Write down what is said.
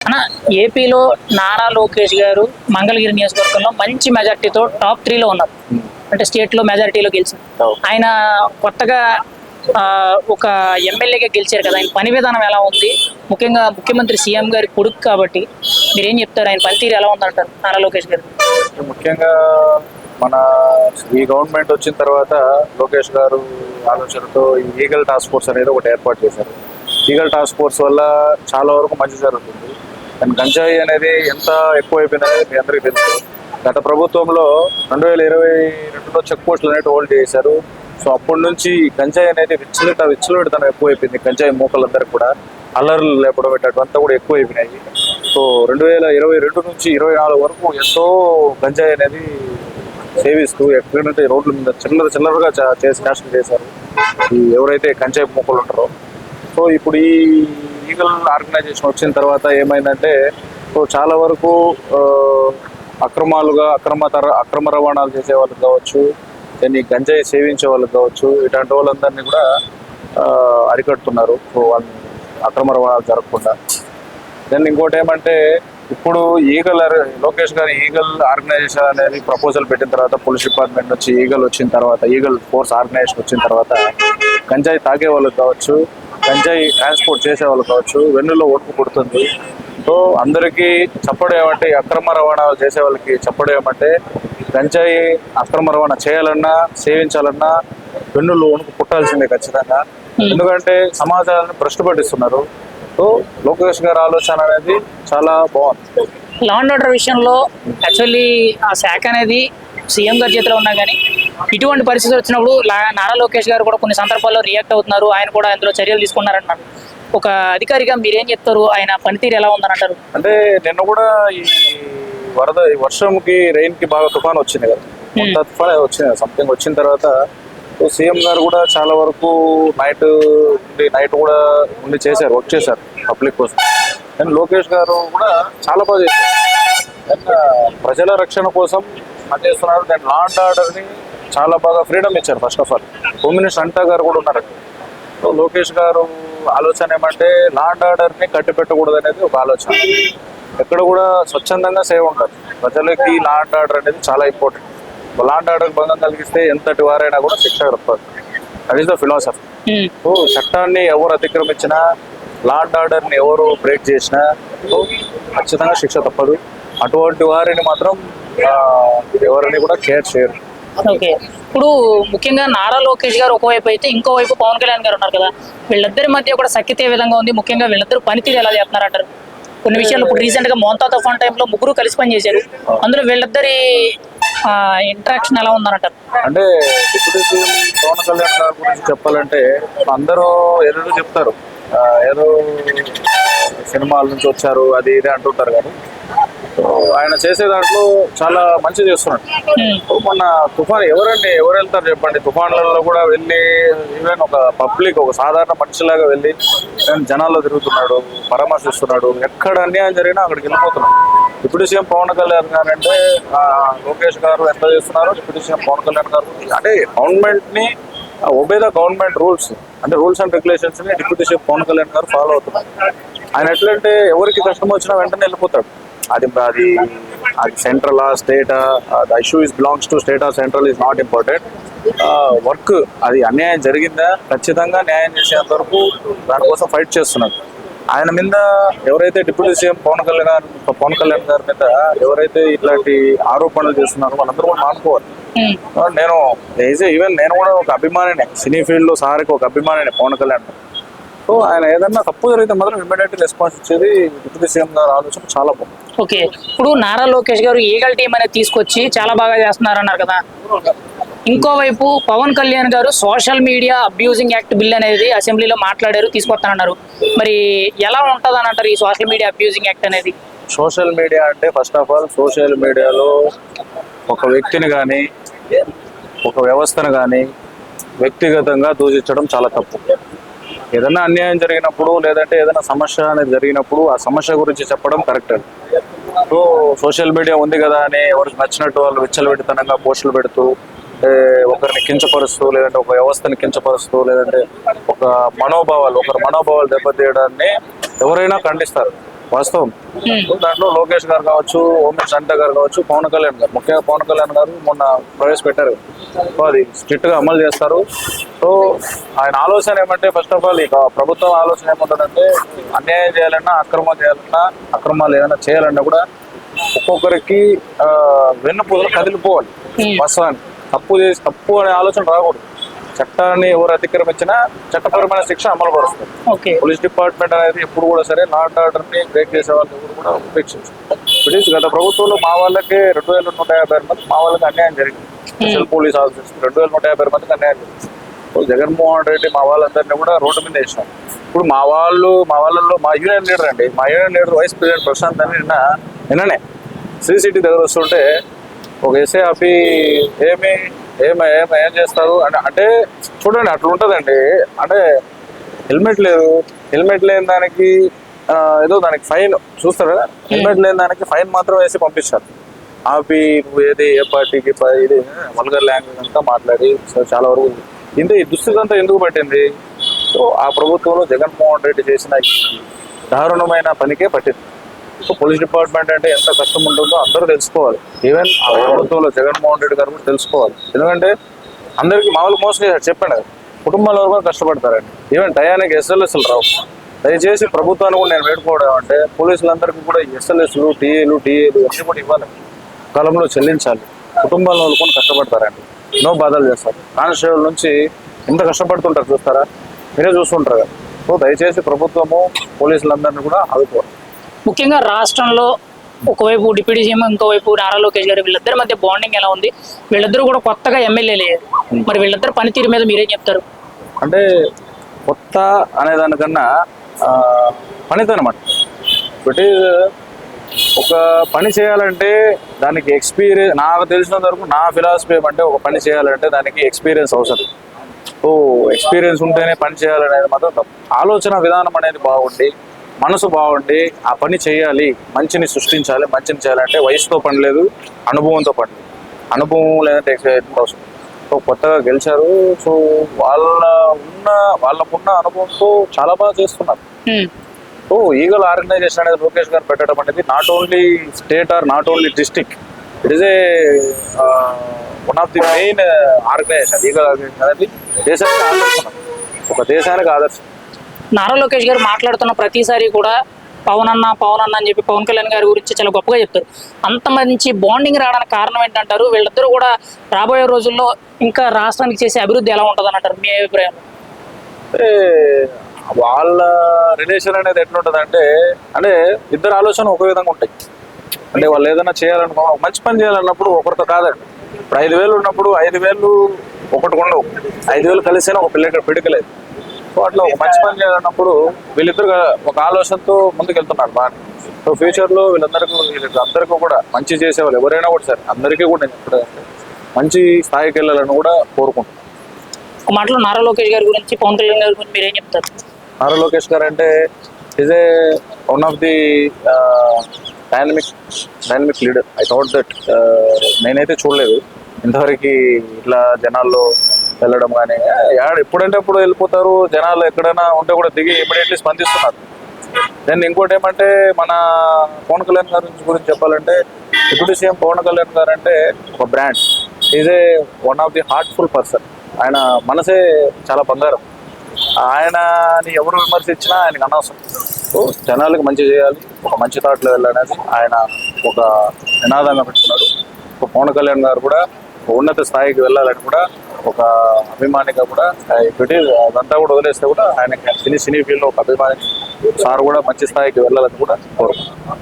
అన్న, ఏపీలో నారా లోకేష్ గారు మంగళగిరి నియోజకవర్గంలో మంచి మెజార్టీతో టాప్ 3లో ఉన్నారు. అంటే స్టేట్లో మెజారిటీలో గెలిచారు. ఆయన కొత్తగా ఒక ఎమ్మెల్యేగా గెలిచారు కదా, ఆయన పని విధానం ఎలా ఉంది? ముఖ్యంగా ముఖ్యమంత్రి సీఎం గారి కొడుకు కాబట్టి మీరేం చెప్తారు? ఆయన పనితీరు ఎలా ఉందంటారు నారా లోకేష్ గారు? ముఖ్యంగా మన ఈ గవర్నమెంట్ వచ్చిన తర్వాత లోకేష్ గారు ఆలోచనతో ఈ ఈగల్ టాస్క్ ఫోర్స్ అనేది ఒకటి ఏర్పాటు చేశారు. ఈగల్ టాస్క్ ఫోర్స్ వల్ల చాలా వరకు మంచి జరుగుతుంది. అండ్ గంజాయి అనేది ఎంత ఎక్కువైపోయిందనేది మీ అందరికీ తెలుసు. గత ప్రభుత్వంలో 2022లో చెక్ పోస్టులు అనేవి హోల్డ్ చేశారు. సో అప్పటి నుంచి గంజాయి అనేది విచ్చలవిడితనం ఎక్కువైపోయింది. గంజాయి మూకలందరికీ కూడా అల్లర్లు లేపడం పెట్టడంతా కూడా ఎక్కువైపోయినాయి. సో 2022 నుంచి 2024 వరకు ఎంతో గంజాయి అనేది సేవిస్తూ ఎక్కడంటే రోడ్ల మీద చిల్లరగా చేసి నాశనం చేశారు ఈ ఎవరైతే గంజాయి మూకలు ఉంటారో. సో ఇప్పుడు ఈ ఈగల్ ఆర్గనైజేషన్ వచ్చిన తర్వాత ఏమైందంటే, సో చాలా వరకు అక్రమ రవాణాలు చేసే వాళ్ళకి కావచ్చు, దాన్ని గంజాయి సేవించే వాళ్ళకి కావచ్చు, ఇట్లాంటి వాళ్ళందరినీ కూడా అరికడుతున్నారు. సో వాళ్ళని అక్రమ రవాణాలు జరగకుండా. దెన్ ఇంకోటి ఏమంటే, ఇప్పుడు లోకేష్ గారు ఈగల్ ఆర్గనైజేషన్ అనేది ప్రపోజల్ పెట్టిన తర్వాత, పోలీస్ డిపార్ట్మెంట్ నుంచి ఈగల్ వచ్చిన తర్వాత, ఈగల్ ఫోర్స్ ఆర్గనైజేషన్ వచ్చిన తర్వాత గంజాయి తాగే వాళ్ళకి కావచ్చు, గంజాయి ట్రాన్స్పోర్ట్ చేసే వాళ్ళు కావచ్చు, వెన్నులో ఒడుపు పుడుతుంది. సో అందరికీ చెప్పడం ఏమంటే, అక్రమ రవాణాలు చేసే వాళ్ళకి చెప్పడం ఏమంటే, గంజాయి అక్రమ రవాణా చేయాలన్నా సేవించాలన్నా వెన్నులో వణుకు పుట్టాల్సిందే ఖచ్చితంగా. ఎందుకంటే సమాజాన్ని భ్రష్టు పట్టిస్తున్నారు. సో లోకేష్ గారి ఆలోచన అనేది చాలా బాగుంది. లా అండ్ ఆర్డర్ విషయంలో యాక్చువల్లీ ఆ శాఖ అనేది సీఎం గారి చేతిలో ఉన్నా కానీ ఇటువంటి పరిస్థితి వచ్చినప్పుడు నారా లోకేష్ గారు కూడా కొన్ని సందర్భాల్లో రియాక్ట్ అవుతున్నారు. ఆయన కూడా అందులో చర్యలు తీసుకున్నారంటున్నారు. ఒక అధికారిగా మీరేం చెప్తారు? ఆయన పనితీరు ఎలా ఉందని అంటారు? అంటే నిన్న కూడా ఈ వర్షంకి కి బాగా తుఫాన్ వచ్చింది కదా, తుఫాన్ వచ్చింది సంథింగ్. వచ్చిన తర్వాత సీఎం గారు కూడా చాలా వరకు నైట్ కూడా చేశారు, వర్క్ చేశారు పబ్లిక్ కోసం. అండ్ లోకేష్ గారు కూడా చాలా బాగా చేశారు. అండ్ ప్రజల రక్షణ కోసం పనిచేస్తున్నారు. దాని లా అండ్ ఆర్డర్ని చాలా బాగా ఫ్రీడమ్ ఇచ్చారు. First of all home minister Anitha garu కూడా ఉన్నారు. సో లోకేష్ గారు ఆలోచన ఏమంటే, లా అండ్ ఆర్డర్ని కట్టిపెట్టకూడదు అనేది ఒక ఆలోచన. ఎక్కడ కూడా స్వచ్ఛందంగా సేవ ఉంటారు. ప్రజలకి లా అండ్ ఆర్డర్ అనేది చాలా ఇంపార్టెంట్. లా అండ్ ఆర్డర్ భంగం కలిగిస్తే ఎంతటి వారైనా కూడా శిక్ష తప్పదు. That is the philosophy. So చట్టాన్ని ఎవరు అతిక్రమించినా, లా అండ్ ఆర్డర్ని ఎవరు బ్రేక్ చేసినా ఖచ్చితంగా శిక్ష తప్పదు. అటువంటి వారిని మాత్రం ఎవరిని కూడా కేర్ చేయరు. ఓకే, ఇప్పుడు ముఖ్యంగా నారా లోకేష్ గారు ఒకవైపు అయితే, ఇంకోవైపు పవన్ కళ్యాణ్ గారు ఉన్నారు కదా, వీళ్ళిద్దరి మధ్య కూడా సఖ్యత ఏ విధంగా ఉంది? ముఖ్యంగా వీళ్ళిద్దరు పనితీరు ఎలా చేస్తున్నారంటారు? కొన్ని విషయాలు ఇప్పుడు రీసెంట్ గా మోంతా తుఫాన్ టైంలో ముగ్గురు కలిసి పనిచేశారు. అందులో వీళ్ళిద్దరి ఇంటరాక్షన్ ఎలా ఉందనంటారు? అంటే డిప్యూటీ సీఎం పవన్ కళ్యాణ్ గారి గురించి చెప్పాలంటే, అందరూ ఏదో చెప్తారు, ఏదో సినిమాల నుంచి వచ్చారు అది ఇది అంటుంటారు. కానీ ఆయన చేసే దాంట్లో చాలా మంచి చేస్తున్నాడు. మొన్న తుఫాన్ ఎవరు వెళ్తారు చెప్పండి? తుఫాన్లలో కూడా వెళ్ళి ఈవెన్ ఒక సాధారణ మనిషిలాగా వెళ్ళి జనాల్లో తిరుగుతున్నాడు, పరామర్శిస్తున్నాడు. ఎక్కడ అన్యాయం జరిగినా అక్కడికి వెళ్ళిపోతున్నాడు. డిప్యూటీ సీఎం పవన్ కళ్యాణ్ గారు అంటే లోకేష్ గారు ఎంత చేస్తున్నారు, డిప్యూటీ సీఎం పవన్ కళ్యాణ్ గారు అంటే గవర్నమెంట్ ని ఒబే ద గవర్నమెంట్ రూల్స్, అంటే రూల్స్ అండ్ రెగ్యులేషన్స్ ని డిప్యూటీ సీఎం పవన్ కళ్యాణ్ గారు ఫాలో అవుతున్నారు. ఆయన ఎట్లంటే ఎవరికి కష్టం వచ్చినా వెంటనే వెళ్ళిపోతాడు. అది central state, the issue belongs to state or central is not important. Work అది అన్యాయం జరిగిందా ఖచ్చితంగా న్యాయం చేసేంత వరకు దానికోసం ఫైట్ చేస్తున్నారు. ఆయన మీద ఎవరైతే డిప్యూటీ సీఎం పవన్ కళ్యాణ్ గారి మీద ఎవరైతే ఇట్లాంటి ఆరోపణలు చేస్తున్నారో వాళ్ళందరూ కూడా మానుకోవాలి. నేను కూడా ఒక అభిమానినే, సినీ ఫీల్డ్ లో సార్కి ఒక అభిమానినే పవన్ కళ్యాణ్. సో ఆయన ఏదన్నా తప్పు జరిగితే మాత్రం ఇమ్మీడియట్ రెస్పాన్స్ ఇచ్చేది డిప్యూటీ సీఎం గారు ఆలోచన చాలా బాగుంది. ఓకే, ఇప్పుడు నారా లోకేష్ గారు ఈగల్ టీం అనేది తీసుకొచ్చి చాలా బాగా చేస్తున్నారు అన్నారు కదా. ఇంకోవైపు పవన్ కళ్యాణ్ గారు social media abusing act bill అనేది అసెంబ్లీలో మాట్లాడారు, తీసుకొస్తానన్నారు. మరి ఎలా ఉంటుంది అని అంటారు ఈ సోషల్ మీడియా అబ్యూజింగ్ యాక్ట్ అనేది? సోషల్ మీడియా అంటే ఫస్ట్ ఆఫ్ ఆల్ సోషల్ మీడియాలో ఒక వ్యక్తిని కానీ ఒక వ్యవస్థను కానీ వ్యక్తిగతంగా దూషించడం చాలా తప్పు. ఏదైనా అన్యాయం జరిగినప్పుడు లేదంటే ఏదైనా సమస్య అనేది జరిగినప్పుడు ఆ సమస్య గురించి చెప్పడం కరెక్ట్. సో సోషల్ మీడియా ఉంది కదా అని ఎవరికి నచ్చినట్టు వాళ్ళు విచ్చలవిడితనంగా పోస్టులు పెడుతూ ఒకరిని కించపరుస్తూ, లేదంటే ఒక వ్యవస్థని కించపరుస్తూ, లేదంటే ఒకరి మనోభావాలు దెబ్బతీయడాన్ని ఎవరైనా ఖండిస్తారు. వాస్తవం. దాంట్లో లోకేష్ గారు కావచ్చు, ఉమేష్ అనిత గారు కావచ్చు, పవన్ కళ్యాణ్ గారు, ముఖ్యంగా పవన్ కళ్యాణ్ గారు మొన్న ప్రవేశపెట్టారు. సో అది స్ట్రిక్ట్ గా అమలు చేస్తారు. సో ఆయన ఆలోచన ఏమంటే, ఫస్ట్ ఆఫ్ ఆల్ ఇక ప్రభుత్వం ఆలోచన ఏముంటుందంటే, అన్యాయం చేయాలన్నా, అక్రమం చేయాలన్నా, అక్రమాలు ఏమైనా చేయాలన్నా కూడా ఒక్కొక్కరికి వెన్నుపూసలు కదిలిపోవాలి. వాస్తవానికి తప్పు అనే ఆలోచన రాకూడదు. చట్టాన్ని ఎవరు అతిక్రమించినా చట్టపరమైన శిక్ష అమలు పరుస్తుంది. పోలీస్ డిపార్ట్మెంట్ అనేది ఎప్పుడు కూడా సరే లా అండ్ ఆర్డర్ ని బ్రేక్ చేసే వాళ్ళు ఎవరు కూడా ఉపేక్షించారు. గత ప్రభుత్వంలో మా వాళ్ళకి 2156 మంది మా వాళ్ళకి అన్యాయం జరిగింది. స్పెషల్ పోలీస్ ఆఫీసర్స్ 2156 మందికి అన్యాయం జరిగింది. జగన్మోహన్ రెడ్డి మా వాళ్ళందరినీ కూడా రోడ్డు మీద వేసినాం. ఇప్పుడు మా వాళ్ళలో మా యూనియన్ లీడర్ అండి, మా union leader vice president Prashanth అని నిన్ననే శ్రీ సిటీ దగ్గర వస్తుంటే ఒక ఎస్ఐ ఆపి ఏం చేస్తారు అంటే చూడండి, అట్లా ఉంటుందండి. అంటే హెల్మెట్ లేని దానికి ఏదో దానికి ఫైన్ చూస్తారు కదా, హెల్మెట్ లేని దానికి ఫైన్ మాత్రం వేసి పంపిస్తారు. ఆపి నువ్వు ఏ పార్టీకి ఇది వల్గర్ లాంగ్వేజ్ అంతా మాట్లాడి చాలా వరకు ఇంత ఈ దుస్థితి అంతా ఎందుకు పట్టింది? సో ఆ ప్రభుత్వంలో జగన్మోహన్ రెడ్డి చేసిన దారుణమైన పనికే పట్టింది. సో పోలీస్ డిపార్ట్మెంట్ అంటే ఎంత కష్టం ఉంటుందో అందరూ తెలుసుకోవాలి. ఈవెన్ ఆ ప్రభుత్వంలో జగన్మోహన్ రెడ్డి గారు కూడా తెలుసుకోవాలి. ఎందుకంటే అందరికీ మామూలు మోసం చేశారు, చెప్పాను కదా, కుటుంబాల వరకు కూడా కష్టపడతారండి. ఈవెన్ టయానికి ఎస్ఎల్ఎస్లు రావు. దయచేసి ప్రభుత్వాన్ని కూడా నేను వేడుకోవడం అంటే, పోలీసులందరికీ కూడా ఎస్ఎల్ఎస్లు, టీఏలు అన్నీ కూడా ఇవ్వాలి, కాలంలో చెల్లించాలి. కుటుంబాల వాళ్ళు కూడా కష్టపడతారండి, ఎన్నో బాధలు చేస్తారు. కానిస్టేబుల్ నుంచి ఎంత కష్టపడుతుంటారు చూస్తారా, మీరే చూస్తుంటారు కదా. సో దయచేసి ప్రభుత్వము పోలీసులందరినీ కూడా ఆదుకోవాలి. ముఖ్యంగా రాష్ట్రంలో ఒకవైపు డిప్యూటీ సీఎం, ఇంకోవైపు నారా లోకేష్ గారు, వీళ్ళిద్దరి మధ్య బాండింగ్ ఎలా ఉంది? వీళ్ళిద్దరూ కూడా కొత్తగా ఎమ్మెల్యేలు అయ్యారు. మరి వీళ్ళిద్దరు పనితీరు మీద మీరేం చెప్తారు? అంటే కొత్త అనేదానికన్నా పనితనం అండి. ఒకటి ఒక పని చేయాలంటే దానికి ఎక్స్పీరియన్స్, నాకు తెలిసినంత వరకు నా ఫిలాసఫీ ఏమంటే, ఒక పని చేయాలంటే దానికి ఎక్స్పీరియన్స్ అవసరం. సో ఎక్స్పీరియన్స్ ఉంటేనే పని చేయాలనేది మాత్రం తప్పు. ఆలోచన విధానం అనేది బాగుండి, మనసు బాగుండి ఆ పని చేయాలి, మంచిని సృష్టించాలి. మంచిని చేయాలంటే వయసుతో పని లేదు, అనుభవంతో పని లేదు. అనుభవం లేదంటే ఎక్స్పీరియన్స్ అవసరం. సో కొత్తగా గెలిచారు. సో వాళ్ళకున్న అనుభవంతో చాలా బాగా చేస్తున్నారు. సో ఈగల్ ఆర్గనైజేషన్ అనేది లోకేష్ గారు పెట్టడం అనేది not only state or not only district, it is a one of the main organization. Eagle organization అనేది దేశానికి ఆదర్శం, ఒక దేశానికి ఆదర్శం. నారా లోకేష్ గారు మాట్లాడుతున్న ప్రతిసారి కూడా పవన్ అన్న అని చెప్పి పవన్ కళ్యాణ్ గారి గురించి చాలా గొప్పగా చెప్తారు. అంత మంచి బాండింగ్ రావడానికి కారణం ఏంటంటారు? వీళ్ళిద్దరూ కూడా రాబోయే రోజుల్లో ఇంకా రాష్ట్రానికి చేసే అభివృద్ధి ఎలా ఉంటుందని అంటారు, మీ అభిప్రాయం? అంటే వాళ్ళ రిలేషన్ అనేది ఎట్లుంటుంది అంటే ఇద్దరు ఆలోచన ఒక విధంగా ఉంటాయి. అంటే వాళ్ళు ఏదైనా చేయాలనుకో, మంచి పని చేయాలన్నప్పుడు ఒకరితో కాదండి. ఇప్పుడు 5,000 ఉన్నప్పుడు 5,000 ఒకటి ఉండవు, 5,000 కలిసినా ఒక పిడికలేదు. సో అట్లా ఒక మంచి పని చేయాలన్నప్పుడు వీళ్ళిద్దరు ఒక ఆలోచనతో ముందుకెళ్తున్నారు బాగా. సో ఫ్యూచర్లో వీళ్ళందరికీ కూడా మంచి చేసేవాళ్ళు ఎవరైనా కూడా సరే, అందరికీ కూడా నేను ఎప్పుడంటే మంచి స్థాయికి వెళ్ళాలని కూడా కోరుకుంటున్నాను. ఒక మాటలో నారా లోకేష్ గారి గురించి, పవన్ కళ్యాణ్ గారి గురించి మీరేం చెప్తారు? నారా లోకేష్ గారు అంటే is a one of the dynamic leader. I thought that నేనైతే చూడలేదు ఇంతవరకు ఇట్లా జనాల్లో వెళ్ళడం కానీ. ఎప్పుడంటే అప్పుడు వెళ్ళిపోతారు, జనాలు ఎక్కడైనా ఉంటే కూడా దిగి ఇమీడియట్లీ స్పందిస్తున్నారు. దెన్ ఇంకోటి ఏమంటే, మన పవన్ కళ్యాణ్ గారి గురించి చెప్పాలంటే, డిప్యూటీ సీఎం పవన్ కళ్యాణ్ గారు అంటే ఒక brand. Is a one of the heartful person. ఆయన మనసే చాలా బంగారం. ఆయనని ఎవరు విమర్శించినా ఆయనకు అనవసరం. సో జనాలకు మంచి చేయాలి, ఒక మంచి థాట్లో వెళ్ళాలనేది ఆయన ఒక నినాదంగా పెట్టుకున్నాడు. పవన్ కళ్యాణ్ గారు కూడా ఉన్నత స్థాయికి వెళ్ళాలని కూడా ఒక అభిమానిగా కూడా అదంతా కూడా వదిలేస్తే కూడా ఆయన సినీ ఫీల్డ్లో ఒక అభిమాని సార్ కూడా మంచి స్థాయికి వెళ్ళాలని కూడా కోరుకుంటున్నాను.